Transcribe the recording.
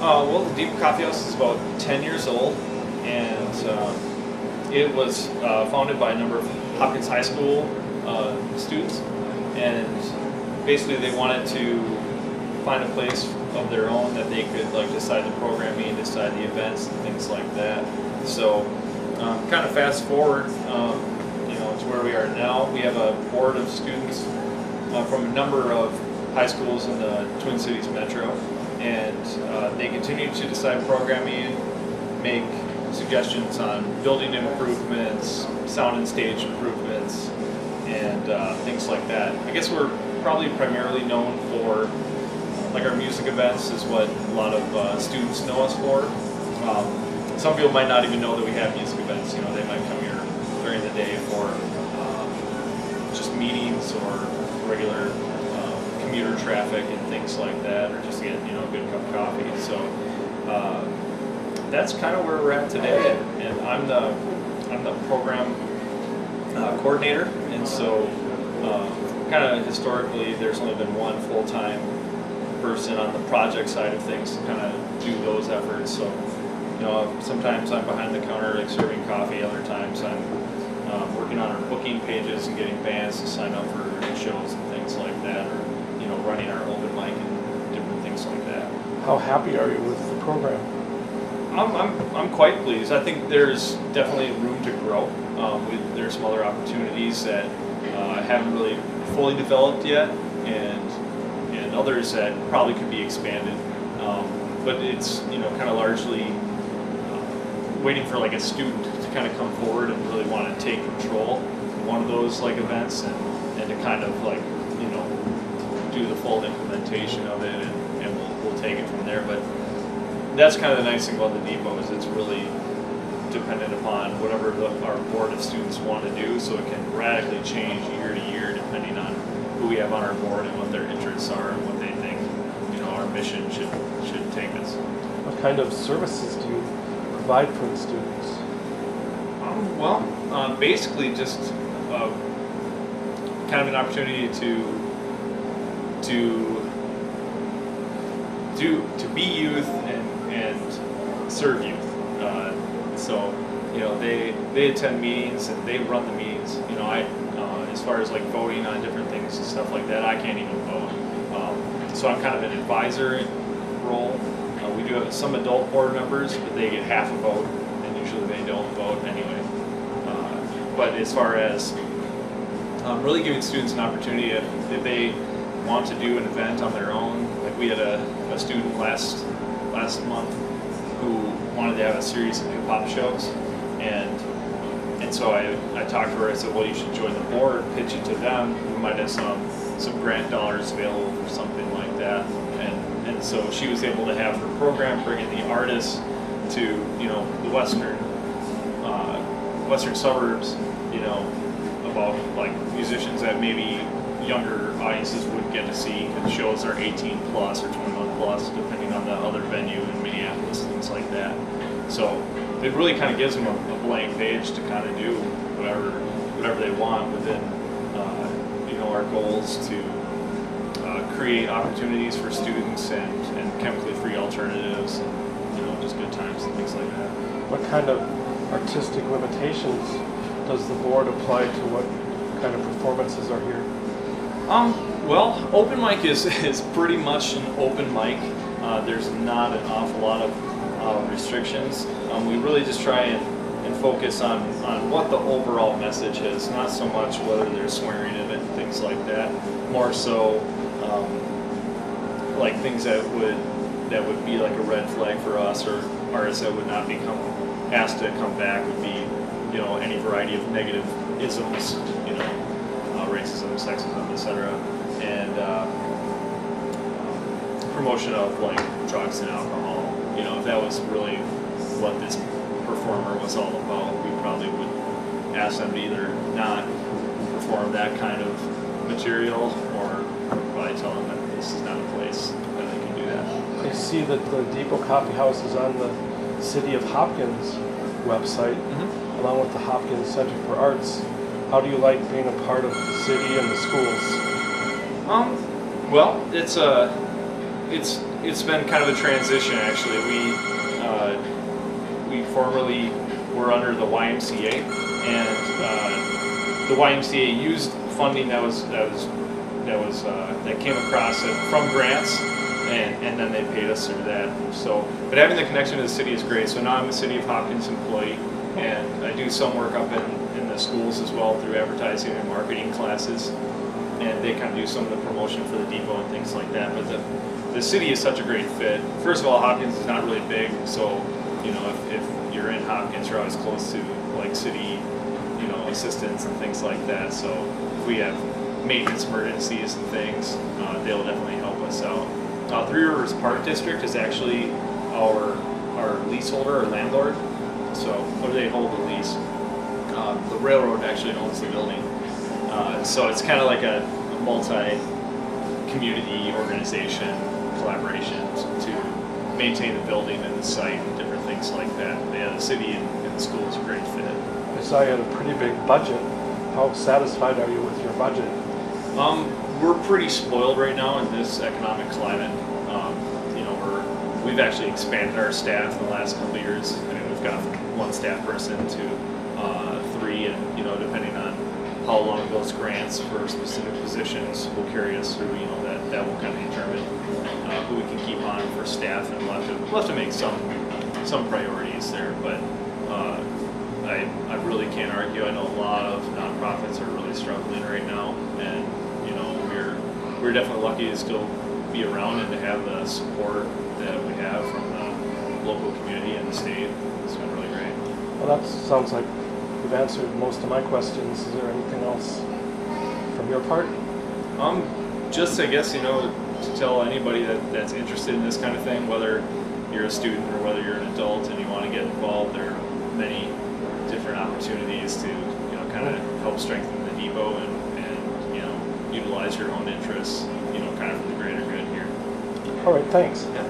Well, the Deupner Coffee House is about 10 years old, and it was founded by a number of Hopkins High School students, and basically they wanted to find a place of their own that they could decide the programming, decide the events, and things like that. So, kind of fast forward, to where we are now. We have a board of students from a number of high schools in the Twin Cities metro, and they continue to decide programming, make suggestions on building improvements, sound and stage improvements, and things like that. I guess we're probably primarily known for our music events is what a lot of students know us for. Some people might not even know that we have music events. They might come here during the day for just meetings or regular commuter traffic and things like that, or just to get a good cup of coffee. So that's kind of where we're at today, and I'm the program coordinator, and so kind of historically there's only been one full-time person on the project side of things to kind of do those efforts. So sometimes I'm behind the counter serving coffee, other times I'm working on our booking pages and getting bands to sign up for shows and things like that, or running our open mic and different things like that. How happy are you with the program? I'm quite pleased. I think there's definitely room to grow. There's some other opportunities that haven't really fully developed yet, and others that probably could be expanded. But it's kind of largely waiting for a student to kind of come forward and really want to take control of one of those events, and to kind of do the full implementation of it, and we'll take it from there. But that's kind of the nice thing about the depot is it's really dependent upon whatever our board of students want to do, so it can radically change year to year depending on who we have on our board and what their interests are and what they think our mission should take us. What kind of services do you provide for the students? Basically just kind of an opportunity to be youth and serve youth. So they attend meetings and they run the meetings. As far as voting on different things and stuff like that, I can't even vote. So I'm kind of an advisor role. We do have some adult board members, but they get half a vote, and usually they don't vote anyway. But as far as really giving students an opportunity, if they want to do an event on their own, we had a student last month who wanted to have a series of hip-hop shows, and so I talked to her. I said, well, you should join the board, pitch it to them. We might have some grant dollars available for something like that, and so she was able to have her program bring in the artists to the western suburbs, about musicians that maybe younger audiences wouldn't get to see, because shows are 18 plus or 21 plus depending on the other venue in Minneapolis, things like that. So it really kind of gives them a blank page to kind of do whatever they want within our goals to create opportunities for students and chemically free alternatives, and just good times and things like that. What kind of artistic limitations does the board apply to what kind of performances are here? Well, open mic is pretty much an open mic. There's not an awful lot of restrictions. We really just try and focus on what the overall message is, not so much whether there's swearing in it and things like that. More so, things that would be a red flag for us, or artists that would not be asked to come back would be any variety of negative isms, racism, sexism, etc., and promotion of drugs and alcohol. If that was really what this performer was all about, we probably would ask them to either not perform that kind of material, or probably tell them that this is not a place that they can do that. I see that the Depot Coffee House is on the City of Hopkins website, along with the Hopkins Center for Arts. How do you like being a part of the city and the schools? Well, it's it's been kind of a transition actually. We formerly were under the YMCA, and the YMCA used funding that came across it from grants, and then they paid us through that. So, but having the connection to the city is great. So now I'm a City of Hopkins employee, and I do some work up in the schools as well through advertising and marketing classes, and they kind of do some of the promotion for the depot and things like that. But the city is such a great fit. First of all, Hopkins is not really big, so if you're in Hopkins, you're always close to like city, assistants and things like that. So if we have maintenance emergencies and things, they'll definitely help us out. Three Rivers Park District is actually our leaseholder or landlord. So what do they hold the lease? The railroad actually owns the building. So it's kind of like a multi-community organization collaboration to maintain the building and the site and different things like that. Yeah, the city and the school is a great fit. I saw you had a pretty big budget. How satisfied are you with your budget? We're pretty spoiled right now in this economic climate. We've actually expanded our staff in the last couple of years. I mean, we've gone from one staff person to 3, and depending on how long those grants for specific positions will carry us through, that will kind of determine who we can keep on for staff, and we'll have to make some priorities there. But I really can't argue. I know a lot of nonprofits are really struggling right now, and we're definitely lucky to still be around and to have the support that we have from the local community and the state. It's been really great. Well, that sounds like you've answered most of my questions. Is there anything else from your part? Just I guess to tell anybody that's interested in this kind of thing, whether you're a student or whether you're an adult and you want to get involved, there are many different opportunities to kind of help strengthen the depot and utilize your own interests, kind of for the greater good here. All right, thanks. Yeah.